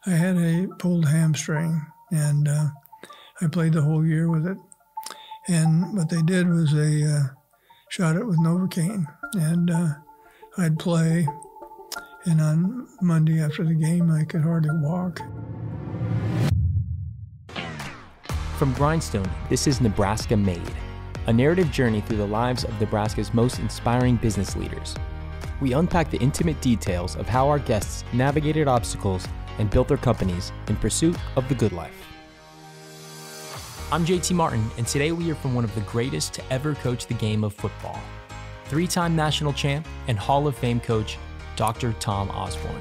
I had a pulled hamstring, and I played the whole year with it. And what they did was they shot it with Novocaine, and I'd play, and on Monday after the game, I could hardly walk. From Grindstone, this is Nebraska Made, a narrative journey through the lives of Nebraska's most inspiring business leaders. We unpack the intimate details of how our guests navigated obstacles and built their companies in pursuit of the good life. I'm JT Martin, and today we hear from one of the greatest to ever coach the game of football, three-time national champ and Hall of Fame coach, Dr. Tom Osborne.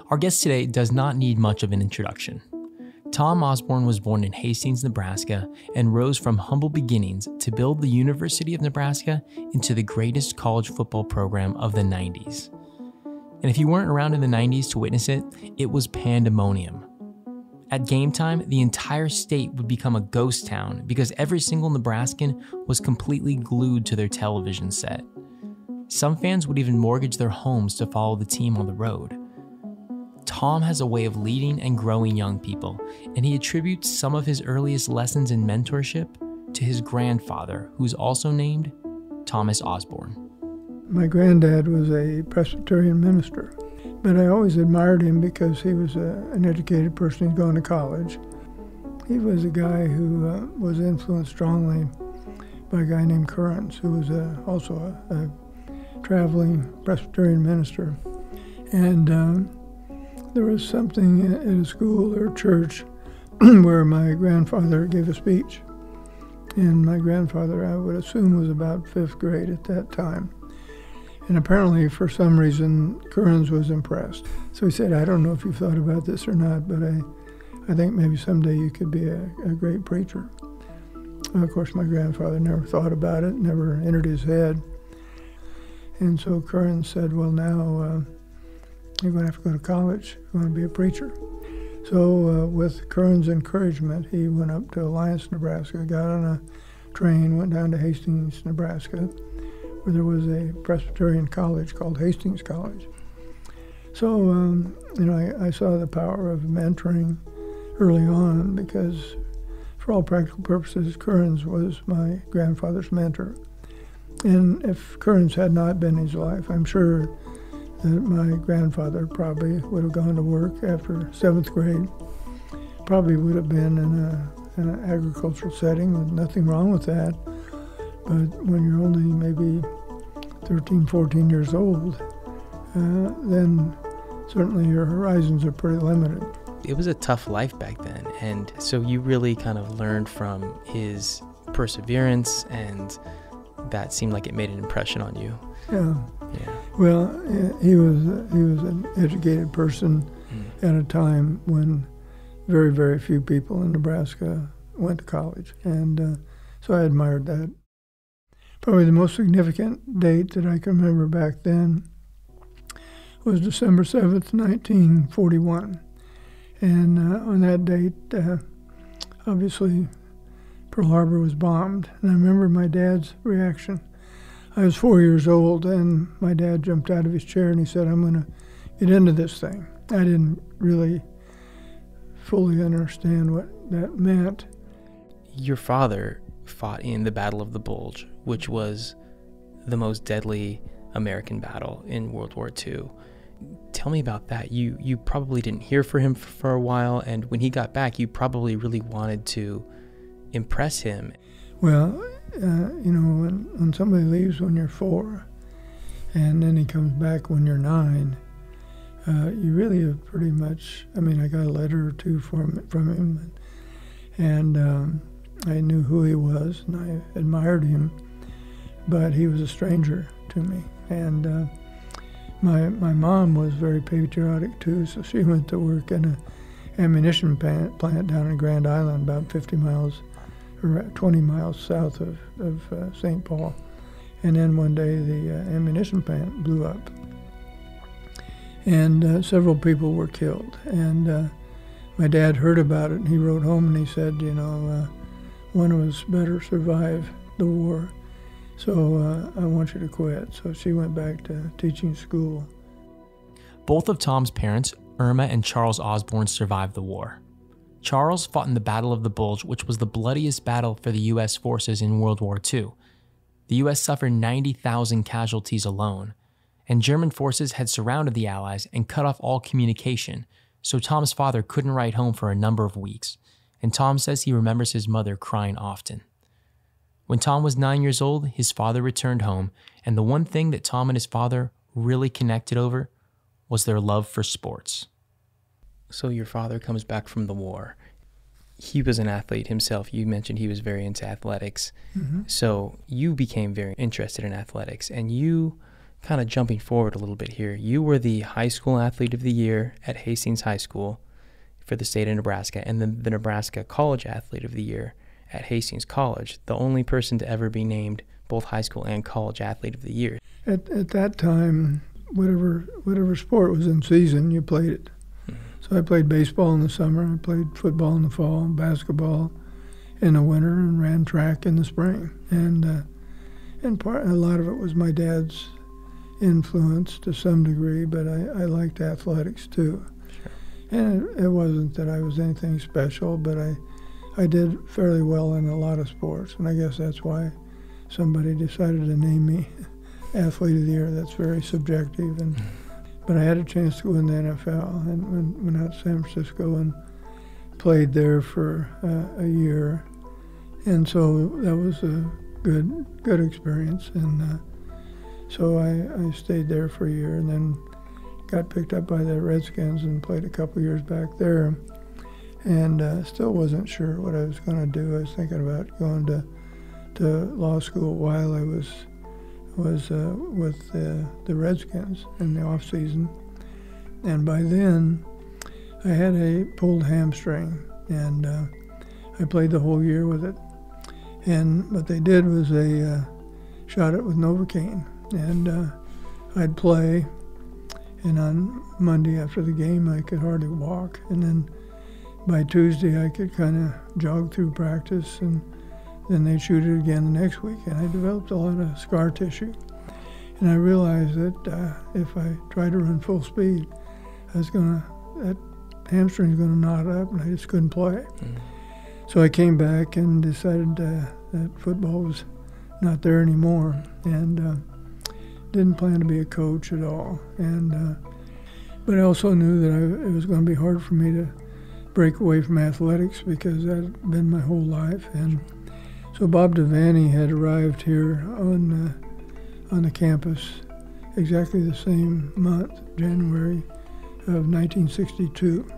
Our guest today does not need much of an introduction. Tom Osborne was born in Hastings, Nebraska, and rose from humble beginnings to build the University of Nebraska into the greatest college football program of the 90s. And if you weren't around in the 90s to witness it, it was pandemonium. At game time, the entire state would become a ghost town because every single Nebraskan was completely glued to their television set. Some fans would even mortgage their homes to follow the team on the road. Tom has a way of leading and growing young people, and he attributes some of his earliest lessons in mentorship to his grandfather, who's also named Thomas Osborne. My granddad was a Presbyterian minister, but I always admired him because he was an educated person who'd gone to college. He was a guy who was influenced strongly by a guy named Currens, who was also a traveling Presbyterian minister. And there was something at a school or church where my grandfather gave a speech. And my grandfather, I would assume, was about fifth grade at that time. And apparently, for some reason, Currens was impressed. So he said, I don't know if you've thought about this or not, but I think maybe someday you could be a great preacher. And of course, my grandfather never thought about it, never entered his head. And so Currens said, well, now you're going to have to go to college. You want to be a preacher. So with Currens' encouragement, he went up to Alliance, Nebraska, got on a train, went down to Hastings, Nebraska, where there was a Presbyterian college called Hastings College. So, I saw the power of mentoring early on because, for all practical purposes, Currens was my grandfather's mentor. And if Currens had not been in his life, I'm sure that my grandfather probably would have gone to work after seventh grade, probably would have been in an agricultural setting, with nothing wrong with that. But when you're only maybe 13, 14 years old, then certainly your horizons are pretty limited. It was a tough life back then, and so you really kind of learned from his perseverance, and that seemed like it made an impression on you. Yeah. Yeah. Well, he was an educated person at a time when very, very few people in Nebraska went to college, and so I admired that. Probably the most significant date that I can remember back then was December 7th, 1941. And on that date, obviously, Pearl Harbor was bombed. And I remember my dad's reaction. I was 4 years old, and my dad jumped out of his chair and he said, I'm going to get into this thing. I didn't really fully understand what that meant. Your father fought in the Battle of the Bulge, which was the most deadly American battle in World War II. Tell me about that. You probably didn't hear from him for a while, and when he got back, you probably really wanted to impress him. Well, when somebody leaves when you're 4, and then he comes back when you're 9, you really have pretty much, I got a letter or two from him, and I knew who he was, and I admired him, but he was a stranger to me. And my mom was very patriotic too, so she went to work in an ammunition plant down in Grand Island, about 50 miles or 20 miles south of St. Paul. And then one day the ammunition plant blew up, and several people were killed. And my dad heard about it, and he wrote home and he said, one of us better survive the war So I want you to quit. So she went back to teaching school. Both of Tom's parents, Irma and Charles Osborne, survived the war. Charles fought in the Battle of the Bulge, which was the bloodiest battle for the U.S. forces in World War II. The U.S. suffered 90,000 casualties alone, and German forces had surrounded the Allies and cut off all communication, so Tom's father couldn't write home for a number of weeks, and Tom says he remembers his mother crying often. When Tom was 9 years old, his father returned home, and the one thing that Tom and his father really connected over was their love for sports. So your father comes back from the war. He was an athlete himself. You mentioned he was very into athletics. Mm-hmm. So you became very interested in athletics, and you, kind of jumping forward a little bit here, you were the high school athlete of the year at Hastings High School for the state of Nebraska, and then the Nebraska College Athlete of the Year at Hastings College, the only person to ever be named both high school and college athlete of the year. At that time, whatever sport was in season, you played it. Mm-hmm. So I played baseball in the summer, I played football in the fall, basketball in the winter, and ran track in the spring. And a lot of it was my dad's influence to some degree, but I liked athletics too. Sure. And it wasn't that I was anything special, but I did fairly well in a lot of sports, and I guess that's why somebody decided to name me Athlete of the Year. That's very subjective, but I had a chance to go in the NFL and went out to San Francisco and played there for a year, and so that was a good experience, and so I stayed there for a year, and then got picked up by the Redskins and played a couple years back there, and still wasn't sure what I was going to do. I was thinking about going to law school while I was with the Redskins in the off season, and by then I had a pulled hamstring, and I played the whole year with it. And what they did was they shot it with Novocaine, and I'd play, and on Monday after the game I could hardly walk, and then by Tuesday I could kind of jog through practice, and then they'd shoot it again the next week, and I developed a lot of scar tissue. And I realized that if I tried to run full speed, that hamstring's gonna knot up, and I just couldn't play. Mm. So I came back and decided that football was not there anymore, and didn't plan to be a coach at all. And but I also knew that it was going to be hard for me to break away from athletics because that had been my whole life. And so Bob Devaney had arrived here on the campus exactly the same month, January of 1962.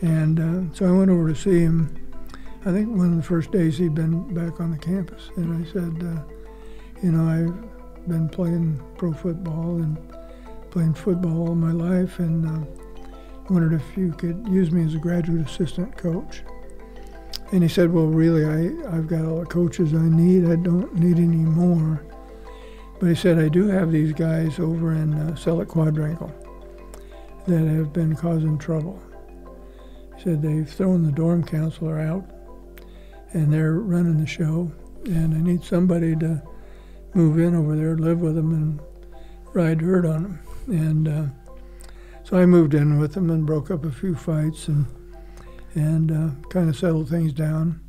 And so I went over to see him, I think one of the first days he'd been back on the campus. And I said, I've been playing pro football and playing football all my life, and wondered if you could use me as a graduate assistant coach. And he said, well, really, I've got all the coaches I need. I don't need any more. But he said, I do have these guys over in Selleck Quadrangle that have been causing trouble. He said, they've thrown the dorm counselor out, and they're running the show, and I need somebody to move in over there, live with them, and ride herd on them. And so I moved in with them and broke up a few fights and kind of settled things down.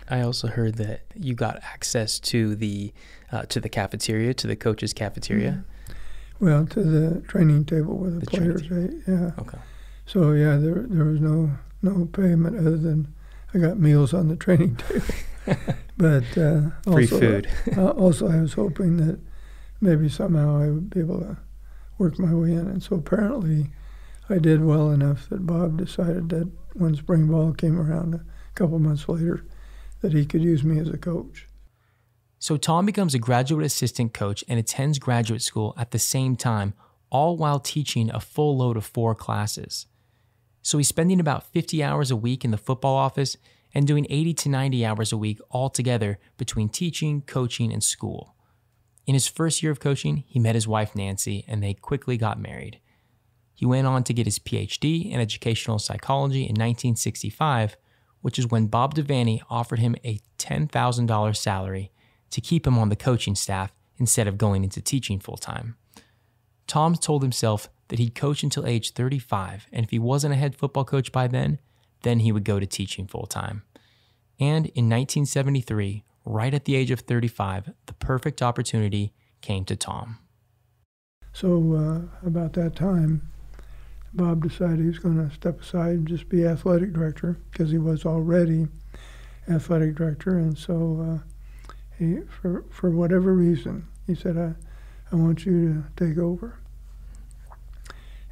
I also heard that you got access to the cafeteria, to the coach's cafeteria. Mm-hmm. Well, to the training table where the players ate. Yeah. Okay. So yeah, there was no payment other than I got meals on the training table. But free food. Also, I was hoping that maybe somehow I would be able to work my way in, and so apparently I did well enough that Bob decided that when spring ball came around a couple months later, that he could use me as a coach. So Tom becomes a graduate assistant coach and attends graduate school at the same time, all while teaching a full load of 4 classes. So he's spending about 50 hours a week in the football office and doing 80 to 90 hours a week altogether between teaching, coaching, and school. In his first year of coaching, he met his wife Nancy, and they quickly got married. He went on to get his PhD in educational psychology in 1965, which is when Bob Devaney offered him a $10,000 salary to keep him on the coaching staff instead of going into teaching full-time. Tom told himself that he'd coach until age 35, and if he wasn't a head football coach by then he would go to teaching full-time. And in 1973, right at the age of 35, the perfect opportunity came to Tom. So about that time, Bob decided he was going to step aside and just be athletic director, because he was already athletic director. And so he, for whatever reason, he said, I want you to take over.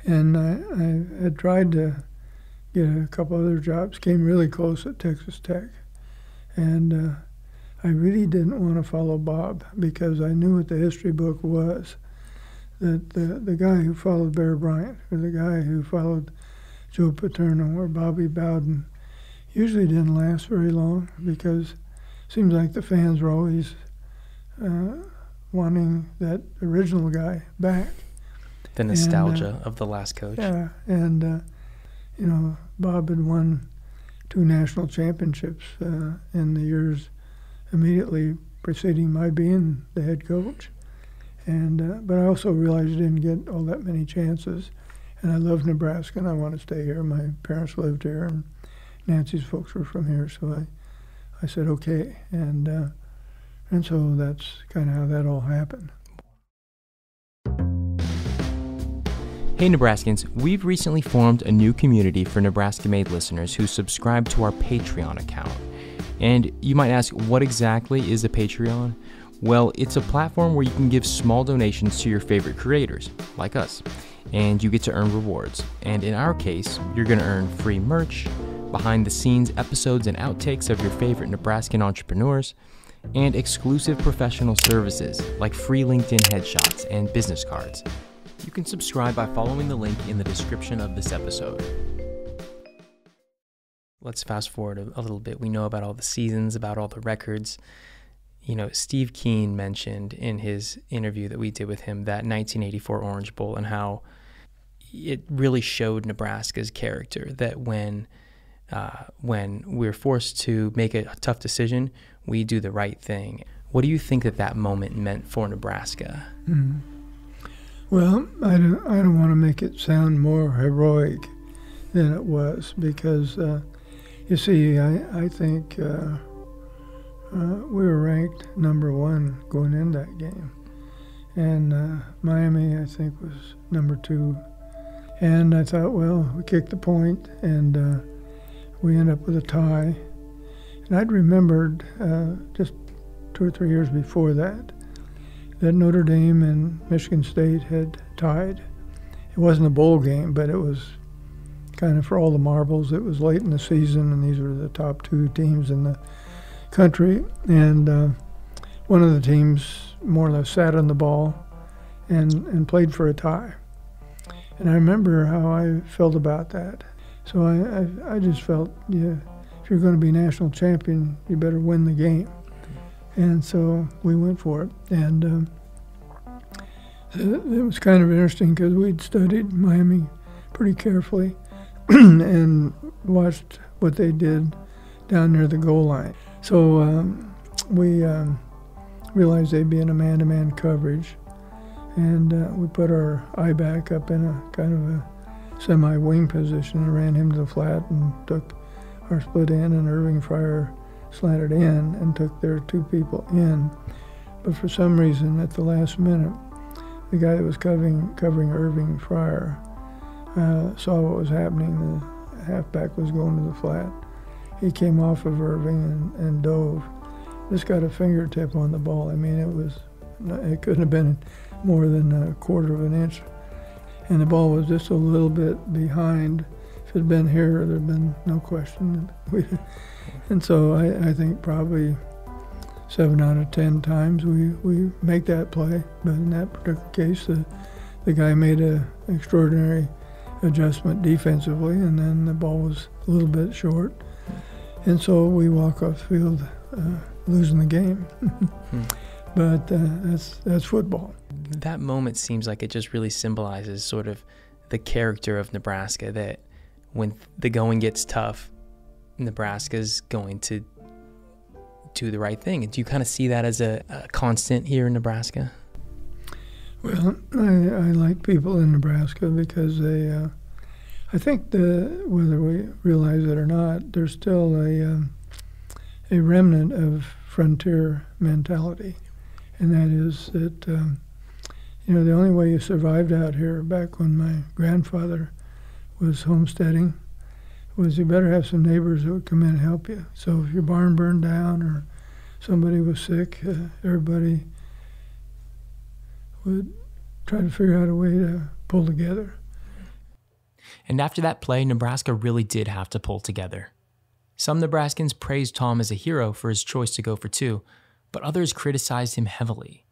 And I had tried to get a couple other jobs, came really close at Texas Tech. And I really didn't want to follow Bob, because I knew what the history book was. That the guy who followed Bear Bryant, or the guy who followed Joe Paterno or Bobby Bowden, usually didn't last very long, because it seems like the fans were always wanting that original guy back. The nostalgia of the last coach. Yeah, and Bob had won 2 national championships in the years immediately preceding my being the head coach. And but I also realized I didn't get all that many chances. And I love Nebraska, and I want to stay here. My parents lived here, and Nancy's folks were from here, so I said okay. And so that's kind of how that all happened. Hey Nebraskans, we've recently formed a new community for Nebraska Made listeners who subscribe to our Patreon account. And you might ask, what exactly is a Patreon? Well, it's a platform where you can give small donations to your favorite creators, like us, and you get to earn rewards. And in our case, you're going to earn free merch, behind-the-scenes episodes and outtakes of your favorite Nebraskan entrepreneurs, and exclusive professional services like free LinkedIn headshots and business cards. You can subscribe by following the link in the description of this episode. Let's fast forward a little bit. We know about all the seasons, about all the records. Steve Keene mentioned in his interview that we did with him that 1984 Orange Bowl and how it really showed Nebraska's character, that when we're forced to make a tough decision, we do the right thing. What do you think that moment meant for Nebraska? Mm-hmm. Well, I don't want to make it sound more heroic than it was, because you see, I think we were ranked number 1 going in that game, and Miami, I think, was number 2. And I thought, well, we kicked the point, and we end up with a tie. And I'd remembered just 2 or 3 years before that Notre Dame and Michigan State had tied. It wasn't a bowl game, but it was kind of for all the marbles. It was late in the season, and these were the top 2 teams in the country. And one of the teams more or less sat on the ball and played for a tie. And I remember how I felt about that. So I just felt, yeah, if you're going to be national champion, you better win the game. And so we went for it. And it was kind of interesting, because we'd studied Miami pretty carefully and watched what they did down near the goal line. So we realized they'd be in a man-to-man coverage. And we put our I-back up in a kind of a semi-wing position and ran him to the flat and took our split in, and Irving Fryer slanted in and took their 2 people in. But for some reason, at the last minute, the guy that was covering Irving Fryer saw what was happening. The halfback was going to the flat. He came off of Irving and dove. Just got a fingertip on the ball. I mean, it couldn't have been more than a quarter of an inch. And the ball was just a little bit behind. If it had been here, there'd been no question. And so I think probably 7 out of 10 times we make that play. But in that particular case, the guy made an extraordinary adjustment defensively, and then the ball was a little bit short. And so we walk off the field losing the game. But that's football. That moment seems like it just really symbolizes sort of the character of Nebraska, that when the going gets tough, Nebraska's going to do the right thing. Do you kind of see that as a constant here in Nebraska? Well, I like people in Nebraska because they, I think whether we realize it or not, there's still a remnant of frontier mentality. And that is that, the only way you survived out here back when my grandfather was homesteading was you better have some neighbors that would come in and help you. So if your barn burned down or somebody was sick, everybody would try to figure out a way to pull together. And after that play, Nebraska really did have to pull together. Some Nebraskans praised Tom as a hero for his choice to go for 2, but others criticized him heavily.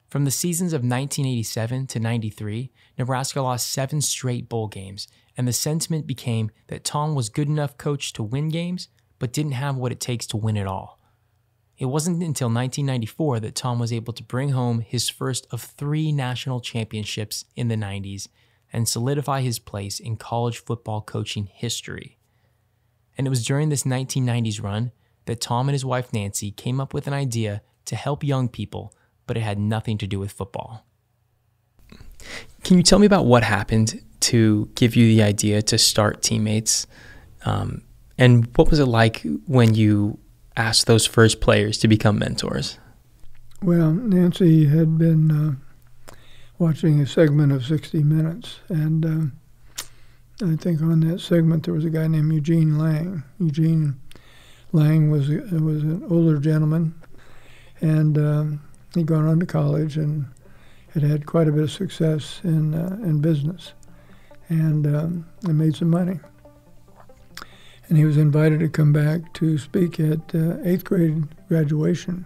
From the seasons of 1987 to 93, Nebraska lost 7 straight bowl games, and the sentiment became that Tom was good enough coach to win games, but didn't have what it takes to win it all. It wasn't until 1994 that Tom was able to bring home his first of 3 national championships in the 90s and solidify his place in college football coaching history. And it was during this 1990s run that Tom and his wife Nancy came up with an idea to help young people, but it had nothing to do with football. Can you tell me about what happened to give you the idea to start Teammates? And what was it like when you asked those first players to become mentors? Well, Nancy had been watching a segment of 60 Minutes, and I think on that segment there was a guy named Eugene Lang. Eugene Lang was an older gentleman, and he'd gone on to college and had quite a bit of success in business, and made some money. And he was invited to come back to speak at 8th grade graduation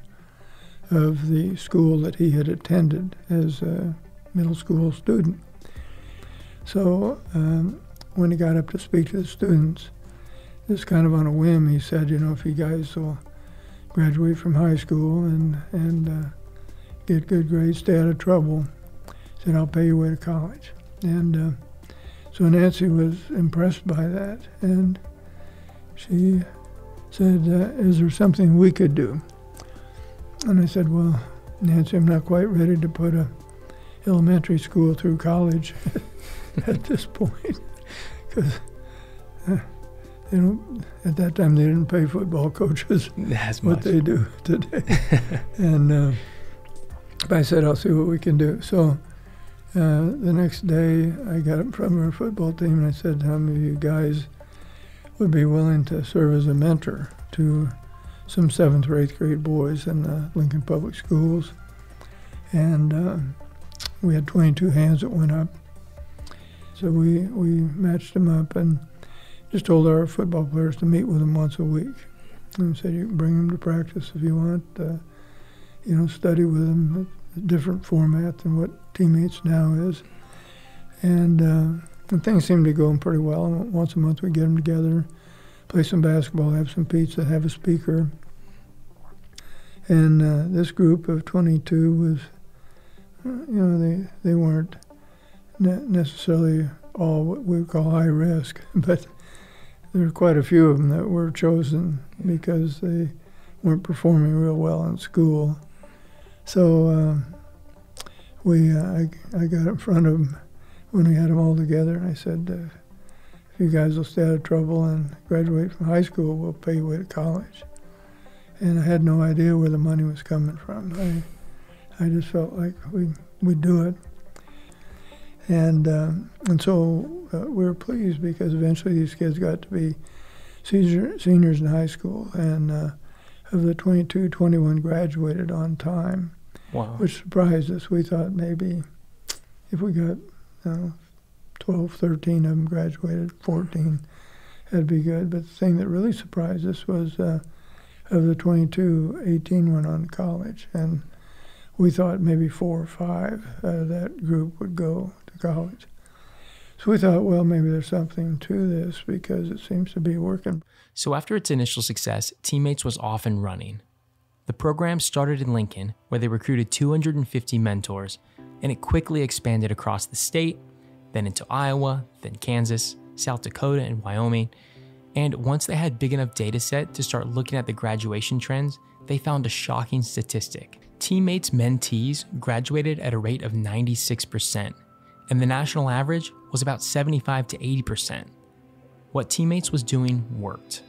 of the school that he had attended as a middle school student. So when he got up to speak to the students, just kind of on a whim, he said, if you guys will graduate from high school and get good grades, stay out of trouble, he said, I'll pay your way to college. And so Nancy was impressed by that, and she said, is there something we could do? And I said, well, Nancy, I'm not quite ready to put a elementary school through college at this point, because at that time they didn't pay football coaches what they do today. And I said, I'll see what we can do. So the next day I got up from our football team and I said, how many of you guys would be willing to serve as a mentor to some 7th or 8th grade boys in the Lincoln Public Schools? And we had 22 hands that went up. So we matched them up and just told our football players to meet with them once a week. And said, you can bring them to practice if you want, study with them, a different format than what Teammates now is. And things seemed to be going pretty well. Once a month we get them together, play some basketball, have some pizza, have a speaker. And this group of 22 was, they weren't necessarily all what we would call high risk, but there were quite a few of them that were chosen because they weren't performing real well in school. So I got in front of them when we had them all together, and I said, if you guys will stay out of trouble and graduate from high school, we'll pay your way to college. And I had no idea where the money was coming from. I just felt like we'd do it. And so we were pleased because eventually these kids got to be seniors in high school, and of the 22, 21 graduated on time. Wow. Which surprised us. We thought maybe if we got 12, 13 of them graduated, 14, that'd be good. But the thing that really surprised us was of the 22, 18 went on to college, and we thought maybe 4 or 5 out of that group would go to college. So we thought, well, maybe there's something to this because it seems to be working. So after its initial success, Teammates was off and running. The program started in Lincoln, where they recruited 250 mentors, and it quickly expanded across the state, then into Iowa, then Kansas, South Dakota, and Wyoming. And once they had big enough data set to start looking at the graduation trends, they found a shocking statistic. Teammates' mentees graduated at a rate of 96%, and the national average was about 75 to 80%. What Teammates was doing worked.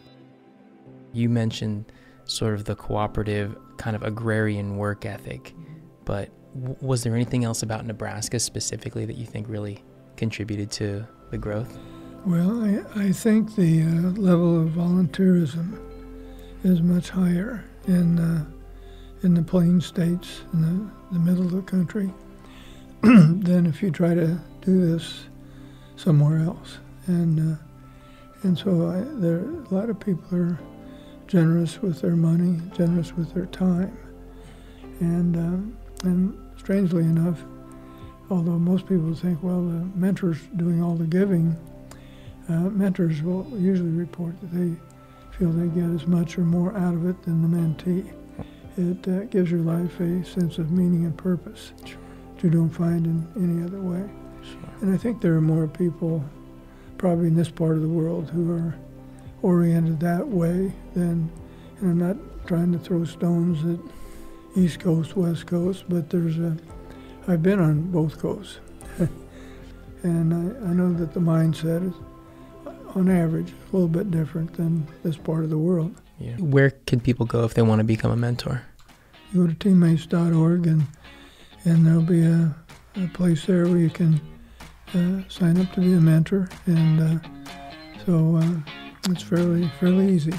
You mentioned sort of the cooperative, kind of agrarian work ethic, but was there anything else about Nebraska specifically that you think really contributed to the growth? Well, I think the level of volunteerism is much higher in the plain states, in the middle of the country, than if you try to do this somewhere else. And so there a lot of people are generous with their money, generous with their time, and strangely enough, although most people think, well, the mentor's doing all the giving, mentors will usually report that they feel they get as much or more out of it than the mentee. It gives your life a sense of meaning and purpose that you don't find in any other way. Sure. And I think there are more people probably in this part of the world who are oriented that way than, and I'm not trying to throw stones at East Coast, West Coast, but I've been on both coasts. And I know that the mindset is, on average, a little bit different than this part of the world. Yeah. Where can people go if they want to become a mentor? You go to teammates.org and there'll be a place there where you can sign up to be a mentor, and so it's fairly easy.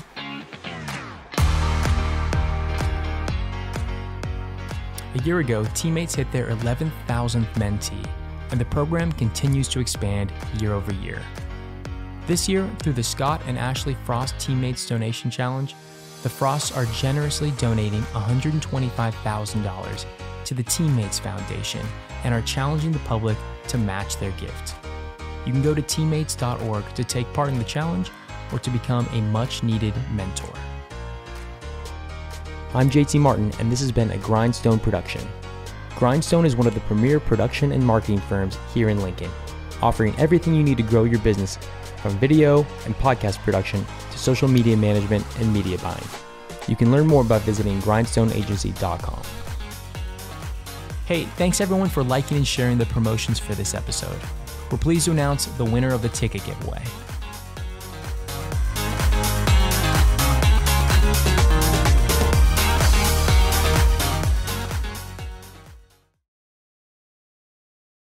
A year ago, Teammates hit their 11,000th mentee, and the program continues to expand year over year. This year, through the Scott and Ashley Frost Teammates Donation Challenge, the Frosts are generously donating $125,000 to the Teammates Foundation and are challenging the public to match their gift. You can go to teammates.org to take part in the challenge or to become a much-needed mentor. I'm JT Martin, and this has been a Grindstone production. Grindstone is one of the premier production and marketing firms here in Lincoln, offering everything you need to grow your business, from video and podcast production to social media management and media buying. You can learn more by visiting grindstoneagency.com. Hey, thanks everyone for liking and sharing the promotions for this episode. We're pleased to announce the winner of the ticket giveaway.